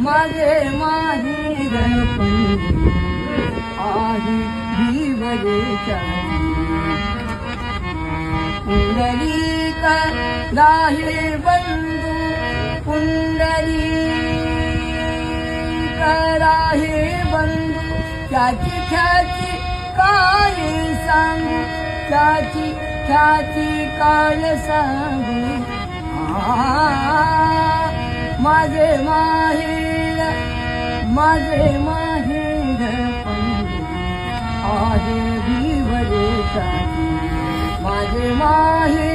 माझे माहेर आहे भिवरेच्या पुंडलिक राहे बंधू पुंडलिक राहे बंधू त्याची ख्याती काय सांगू त्याची ख्याती काय सांगू माझे माहेर आहे भिवरेच्या माझे माहेर